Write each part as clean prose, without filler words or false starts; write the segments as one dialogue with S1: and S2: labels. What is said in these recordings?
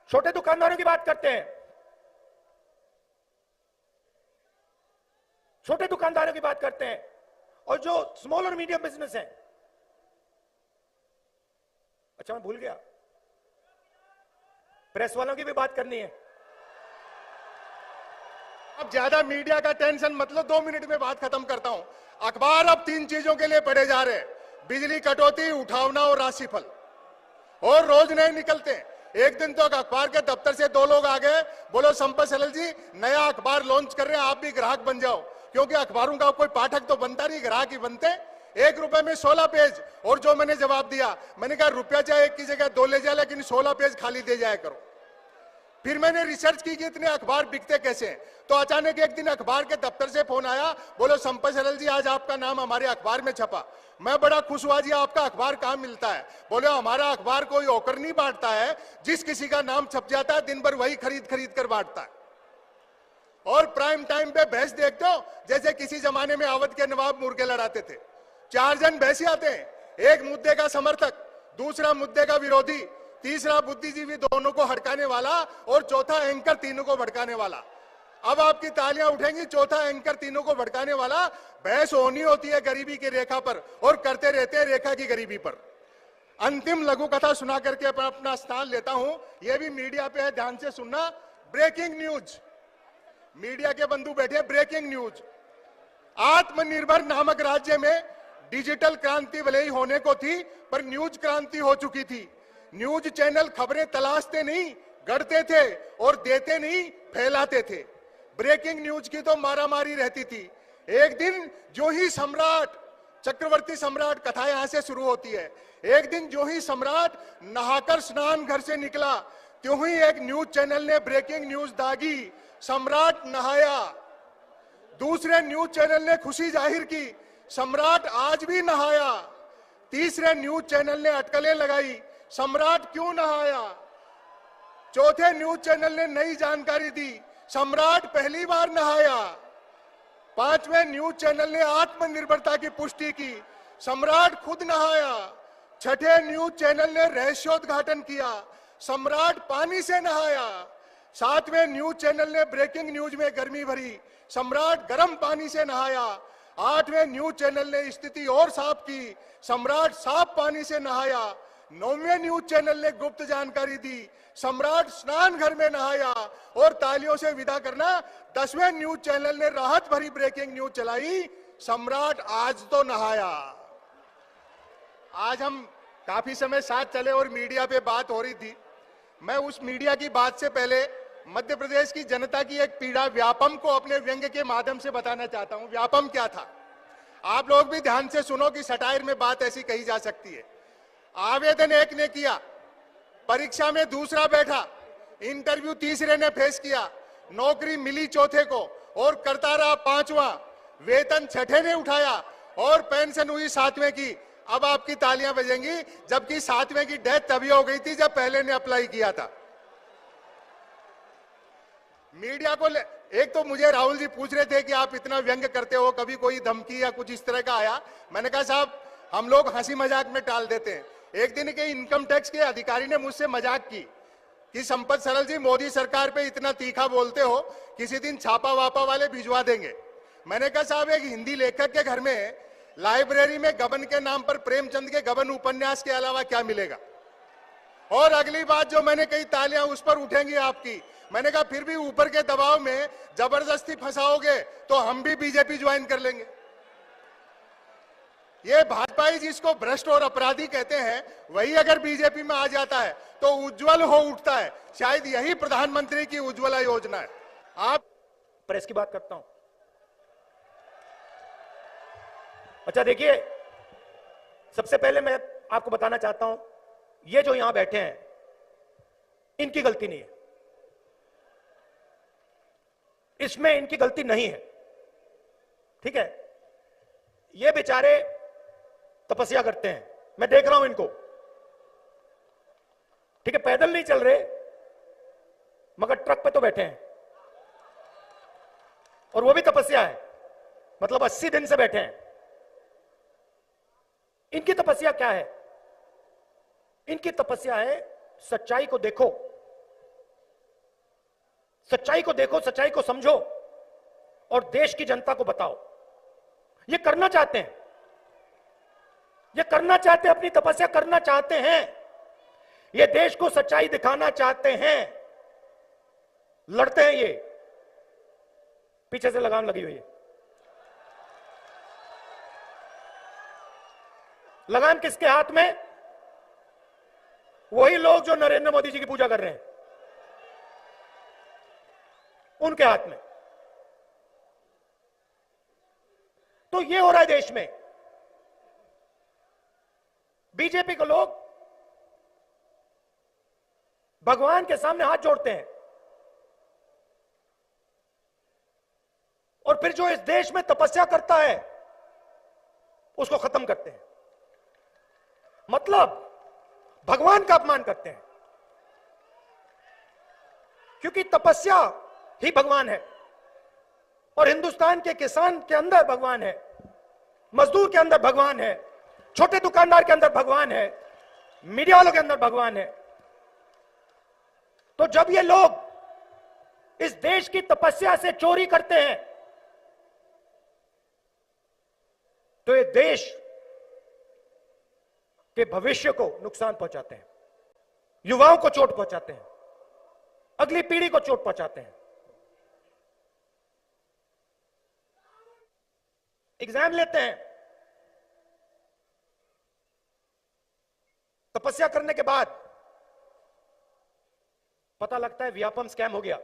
S1: छोटे दुकानदारों की बात करते हैं, छोटे दुकानदारों की बात करते हैं, और जो स्मॉल और मीडियम बिजनेस है। अच्छा, मैं भूल गया, प्रेस वालों की भी बात करनी है।
S2: अब ज्यादा मीडिया का टेंशन मतलब 2 मिनट में बात खत्म करता हूं। अखबार अब 3 चीजों के लिए पढ़े जा रहे हैं, बिजली कटौती, उठावना और राशिफल, और रोज नए निकलते हैं। एक दिन तो अखबार के दफ्तर से 2 लोग आ गए, बोलो संपत सैलल जी नया अखबार लॉन्च कर रहे हैं, आप भी ग्राहक बन जाओ, क्योंकि अखबारों का कोई पाठक तो बनता नहीं, ग्राहक ही बनते। 1 रुपए में 16 पेज। और जो मैंने जवाब दिया, मैंने कहा रुपया चाहे 1 की जगह 2 ले जाए, लेकिन 16 पेज खाली दे जाया करो। फिर मैंने रिसर्च की कि इतने अखबार बिकते कैसे हैं, तो अचानक एक दिन अखबार के दफ्तर से फोन आया, बोलो संपत सैलल जी आज आपका नाम हमारे अखबार में छपा। मैं बड़ा खुश हुआ, जी आपका अखबार कहां मिलता है? बोले हमारा अखबार कोई होकर नहीं बांटता है, जिस किसी का नाम छप जाता है दिन भर वही खरीद खरीद कर बांटता है। और प्राइम टाइम पे बहस देखते हो, जैसे किसी जमाने में अवध के नवाब मुर्गे लड़ाते थे। 4 जन बहसी आते हैं, एक मुद्दे का समर्थक, दूसरा मुद्दे का विरोधी, तीसरा बुद्धिजीवी दोनों को हड़काने वाला, और चौथा एंकर तीनों को भड़काने वाला। अब आपकी तालियां उठेंगी, चौथा एंकर तीनों को भड़काने वाला। बहस होनी होती है गरीबी की रेखा पर, और करते रहते हैं रेखा की गरीबी पर। अंतिम लघु कथा सुना करके अपना स्थान लेता हूं। यह भी मीडिया पे है, ध्यान से सुनना। ब्रेकिंग न्यूज, मीडिया के बंधु बैठे, ब्रेकिंग न्यूज। आत्मनिर्भर नामक राज्य में डिजिटल क्रांति भले ही होने को थी, पर न्यूज क्रांति हो चुकी थी। न्यूज चैनल खबरें तलाशते नहीं, गढ़ते थे, और देते नहीं, फैलाते थे। ब्रेकिंग न्यूज की तो मारामारी रहती थी। एक दिन जो ही सम्राट, चक्रवर्ती सम्राट, कथा यहां से शुरू होती है, एक दिन जो ही सम्राट नहाकर स्नान घर से निकला, त्यों ही एक न्यूज चैनल ने ब्रेकिंग न्यूज दागी, सम्राट नहाया। दूसरे न्यूज चैनल ने खुशी जाहिर की, सम्राट आज भी नहाया। तीसरे न्यूज चैनल ने अटकलें लगाई, सम्राट क्यों नहाया। चौथे न्यूज चैनल ने नई जानकारी दी, सम्राट पहली बार नहाया। 5वें न्यूज चैनल ने आत्मनिर्भरता की पुष्टि की, सम्राट खुद नहाया। 6ठे न्यूज चैनल ने रहस्योद्घाटन किया, सम्राट पानी से नहाया। 7वें न्यूज चैनल ने ब्रेकिंग न्यूज में गर्मी भरी, सम्राट गर्म पानी से नहाया। 8वें न्यूज चैनल ने स्थिति और साफ की, सम्राट साफ पानी से नहाया। 9वें न्यूज चैनल ने गुप्त जानकारी दी, सम्राट स्नान घर में नहाया। और तालियों से विदा करना, 10वें न्यूज चैनल ने राहत भरी ब्रेकिंग न्यूज चलाई, सम्राट आज तो नहाया। आज हम काफी समय साथ चले और मीडिया पे बात हो रही थी। मैं उस मीडिया की बात से पहले मध्य प्रदेश की जनता की एक पीड़ा व्यापम को अपने व्यंग्य के माध्यम से बताना चाहता हूं। व्यापम क्या था, आप लोग भी ध्यान से सुनो कि सटायर में बात ऐसी कही जा सकती है। आवेदन एक ने किया, परीक्षा में दूसरा बैठा, इंटरव्यू तीसरे ने फेस किया, नौकरी मिली चौथे को, और करता रहा 5वां, वेतन 6ठे ने उठाया, और पेंशन हुई 7वें की। अब आपकी तालियां बजेंगी, जबकि 7वें की डेथ तभी हो गई थी जब पहले ने अप्लाई किया था। मीडिया को एक तो मुझे राहुल जी पूछ रहे थे कि आप इतना व्यंग्य करते हो, कभी कोई धमकी या कुछ इस तरह का आया? मैंने कहा साहब हम लोग हंसी मजाक में टाल देते हैं। एक दिन के इनकम टैक्स के अधिकारी ने मुझसे मजाक की कि संपत सैलल जी मोदी सरकार पे इतना तीखा बोलते हो, किसी दिन छापा वापा वाले भिजवा देंगे। मैंने कहा साहब एक हिंदी लेखक के घर में लाइब्रेरी में गबन के नाम पर प्रेमचंद के गबन उपन्यास के अलावा क्या मिलेगा? और अगली बात जो मैंने कही, तालियां उस पर उठेंगी आपकी। मैंने कहा फिर भी ऊपर के दबाव में जबरदस्ती फंसाओगे तो हम भी बीजेपी ज्वाइन कर लेंगे। ये भाजपाई जिसको भ्रष्ट और अपराधी कहते हैं, वही अगर बीजेपी में आ जाता है तो उज्जवल हो उठता है। शायद यही प्रधानमंत्री की उज्ज्वला योजना है। आप
S1: प्रेस की बात करता हूं। अच्छा देखिए, सबसे पहले मैं आपको बताना चाहता हूं, ये जो यहां बैठे हैं इनकी गलती नहीं है, इसमें इनकी गलती नहीं है, ठीक है। ये बेचारे तपस्या करते हैं, मैं देख रहा हूं इनको, ठीक है, पैदल नहीं चल रहे मगर ट्रक पे तो बैठे हैं, और वो भी तपस्या है, मतलब 80 दिन से बैठे हैं। इनकी तपस्या क्या है? इनकी तपस्या है सच्चाई को देखो, सच्चाई को देखो, सच्चाई को समझो और देश की जनता को बताओ। ये करना चाहते हैं, ये करना चाहते हैं, अपनी तपस्या करना चाहते हैं, ये देश को सच्चाई दिखाना चाहते हैं, लड़ते हैं। ये पीछे से लगाम लगी हुई है। लगाम किसके हाथ में? वही लोग जो नरेंद्र मोदी जी की पूजा कर रहे हैं, उनके हाथ में। तो ये हो रहा है देश में। बीजेपी को लोग भगवान के सामने हाथ जोड़ते हैं और फिर जो इस देश में तपस्या करता है उसको खत्म करते हैं। मतलब भगवान का अपमान करते हैं, क्योंकि तपस्या ही भगवान है और हिंदुस्तान के किसान के अंदर भगवान है, मजदूर के अंदर भगवान है, छोटे दुकानदार के अंदर भगवान है, मीडिया वालों के अंदर भगवान है। तो जब ये लोग इस देश की तपस्या से चोरी करते हैं तो ये देश के भविष्य को नुकसान पहुंचाते हैं, युवाओं को चोट पहुंचाते हैं, अगली पीढ़ी को चोट पहुंचाते हैं। एग्जाम लेते हैं, तपस्या करने के बाद पता लगता है व्यापम स्कैम हो गया,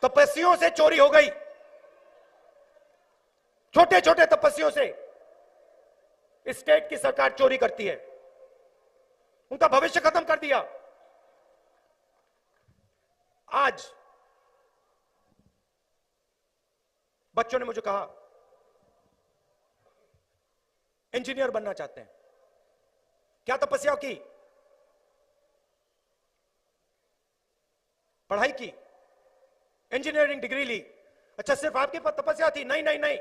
S1: तपस्वियों से चोरी हो गई, छोटे छोटे तपस्वियों से स्टेट की सरकार चोरी करती है, उनका भविष्य खत्म कर दिया। आज बच्चों ने मुझे कहा इंजीनियर बनना चाहते हैं। क्या तपस्या की? पढ़ाई की, इंजीनियरिंग डिग्री ली। अच्छा, सिर्फ आपके पास तपस्या थी? नहीं नहीं नहीं,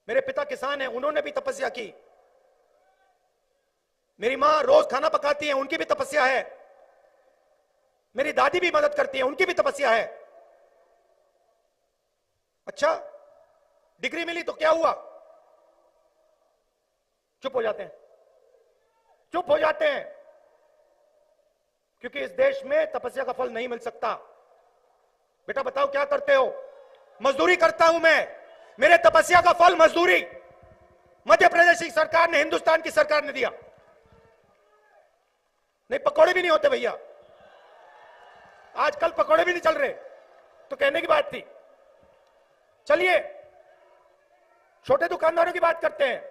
S1: मेरे पिता किसान हैं, उन्होंने भी तपस्या की। मेरी मां रोज खाना पकाती है, उनकी भी तपस्या है। मेरी दादी भी मदद करती है, उनकी भी तपस्या है। अच्छा, डिग्री मिली तो क्या हुआ? चुप हो जाते हैं, चुप हो जाते हैं, क्योंकि इस देश में तपस्या का फल नहीं मिल सकता। बेटा बताओ क्या करते हो? मजदूरी करता हूं मैं, मेरे तपस्या का फल मजदूरी। मध्य प्रदेश की सरकार ने, हिंदुस्तान की सरकार ने दिया। नहीं, पकौड़े भी नहीं होते भैया, आजकल पकौड़े भी नहीं चल रहे, तो कहने की बात थी। चलिए छोटे दुकानदारों की बात करते हैं,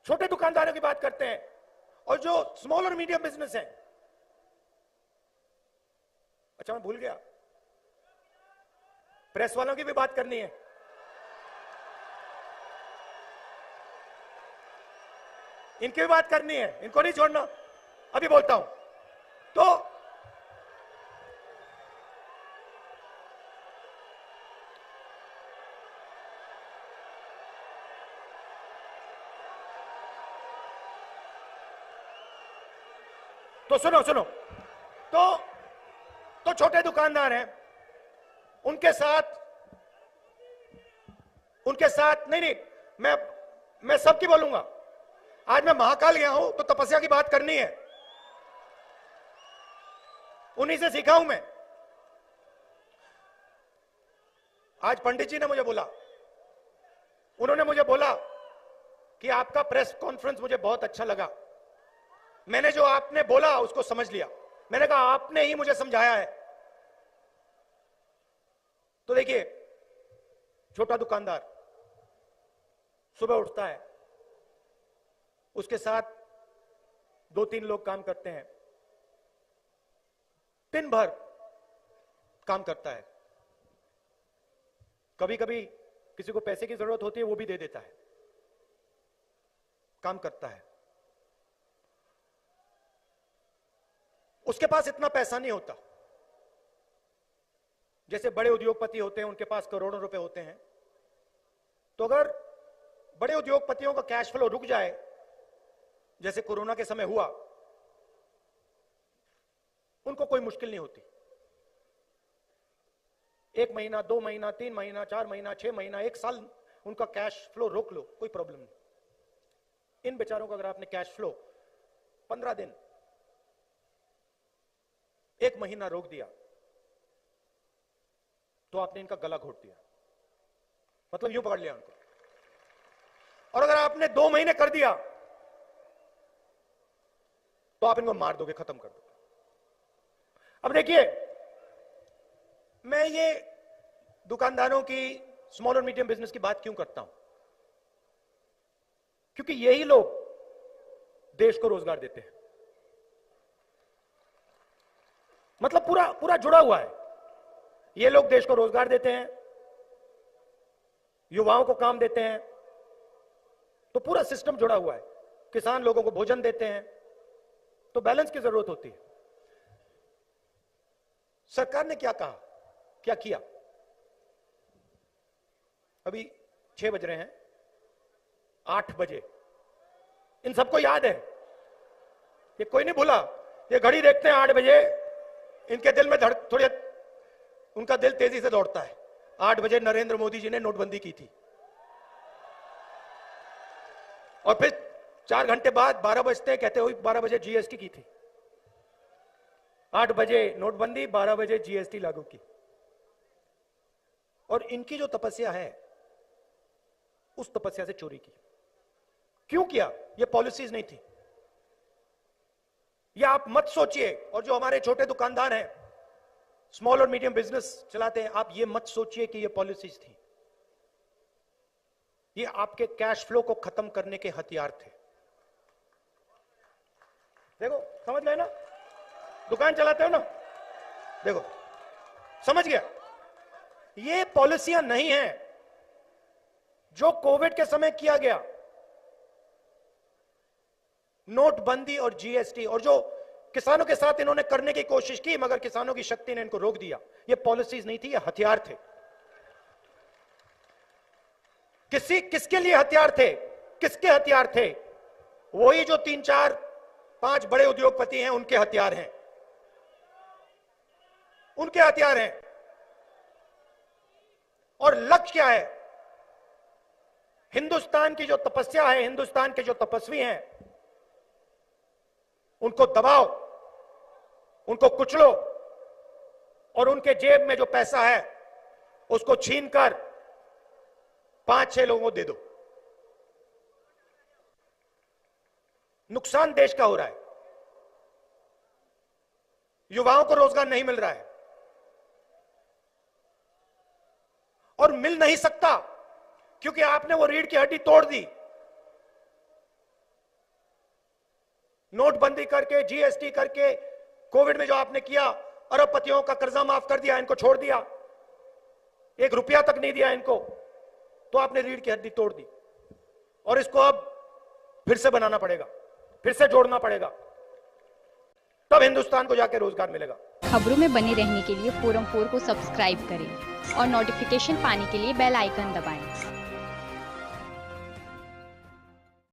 S1: छोटे दुकानदारों की बात करते हैं, और जो स्मॉल और मीडियम बिजनेस है। अच्छा, मैं भूल गया, प्रेस वालों की भी बात करनी है। इनकी भी बात करनी है, इनको नहीं छोड़ना। अभी बोलता हूं। तो सुनो सुनो, तो छोटे दुकानदार हैं, उनके साथ नहीं नहीं, मैं सबकी बोलूंगा। आज मैं महाकाल गया हूं तो तपस्या की बात करनी है, उन्हीं से सीखा हूं मैं। आज पंडित जी ने मुझे बोला, उन्होंने मुझे बोला कि आपका प्रेस कॉन्फ्रेंस मुझे बहुत अच्छा लगा, मैंने जो आपने बोला उसको समझ लिया। मैंने कहा आपने ही मुझे समझाया है। तो देखिए, छोटा दुकानदार सुबह उठता है, उसके साथ 2-3 लोग काम करते हैं, दिन भर काम करता है। कभी कभी किसी को पैसे की जरूरत होती है, वो भी दे देता है, काम करता है। उसके पास इतना पैसा नहीं होता जैसे बड़े उद्योगपति होते हैं, उनके पास करोड़ों रुपए होते हैं। तो अगर बड़े उद्योगपतियों का कैश फ्लो रुक जाए जैसे कोरोना के समय हुआ, उनको कोई मुश्किल नहीं होती। 1 महीना, 2 महीना, 3 महीना, 4 महीना, 6 महीना, 1 साल उनका कैश फ्लो रोक लो, कोई प्रॉब्लम नहीं। इन बेचारों को अगर आपने कैश फ्लो 15 दिन, 1 महीना रोक दिया तो आपने इनका गला घोट दिया, मतलब यूं पकड़ लिया उनको। और अगर आपने 2 महीने कर दिया तो आप इनको मार दोगे, खत्म कर दोगे। अब देखिए, मैं ये दुकानदारों की, स्मॉल और मीडियम बिजनेस की बात क्यों करता हूं? क्योंकि यही लोग देश को रोजगार देते हैं। मतलब पूरा पूरा जुड़ा हुआ है। ये लोग देश को रोजगार देते हैं, युवाओं को काम देते हैं, तो पूरा सिस्टम जुड़ा हुआ है। किसान लोगों को भोजन देते हैं, तो बैलेंस की जरूरत होती है। सरकार ने क्या कहा, क्या किया? अभी 6 बज रहे हैं, 8 बजे इन सबको याद है, ये कोई नहीं भूला। ये घड़ी देखते हैं 8 बजे, इनके दिल में थोड़ी, उनका दिल तेजी से दौड़ता है। 8 बजे नरेंद्र मोदी जी ने नोटबंदी की थी, और फिर 4 घंटे बाद 12 बजते कहते हुए 12 बजे जीएसटी की थी। 8 बजे नोटबंदी, 12 बजे जीएसटी लागू की। और इनकी जो तपस्या है, उस तपस्या से चोरी की। क्यों किया? ये पॉलिसीज नहीं थी। ये आप मत सोचिए, और जो हमारे छोटे दुकानदार हैं, स्मॉल और मीडियम बिजनेस चलाते हैं, आप ये मत सोचिए कि ये पॉलिसीज थी। ये आपके कैश फ्लो को खत्म करने के हथियार थे। देखो, समझ गए ना? दुकान चलाते हो ना, देखो, समझ गया? ये पॉलिसियां नहीं है जो कोविड के समय किया गया, नोटबंदी और जीएसटी, और जो किसानों के साथ इन्होंने करने की कोशिश की, मगर किसानों की शक्ति ने इनको रोक दिया। ये पॉलिसीज नहीं थी, ये हथियार थे। किसके लिए हथियार थे? किसके हथियार थे? वही जो 3, 4, 5 बड़े उद्योगपति हैं, उनके हथियार हैं, उनके हथियार हैं। और लक्ष्य क्या है? हिंदुस्तान की जो तपस्या है, हिंदुस्तान के जो तपस्वी हैं, उनको दबाओ, उनको कुचलो, और उनके जेब में जो पैसा है उसको छीनकर 5-6 लोगों को दे दो। नुकसान देश का हो रहा है, युवाओं को रोजगार नहीं मिल रहा है, और मिल नहीं सकता क्योंकि आपने वो रीढ़ की हड्डी तोड़ दी। नोटबंदी करके, जीएसटी करके, कोविड में जो आपने किया, अरबपतियों का कर्जा माफ कर दिया, इनको छोड़ दिया, 1 रुपया तक नहीं दिया इनको, तो आपने रीढ़ की हड्डी तोड़ दी। और इसको अब फिर से बनाना पड़ेगा, फिर से जोड़ना पड़ेगा, तब हिंदुस्तान को जाके रोजगार मिलेगा।
S3: खबरों में बने रहने के लिए फोरम 4 को सब्सक्राइब करें और नोटिफिकेशन पाने के लिए बेल आइकन दबाएं।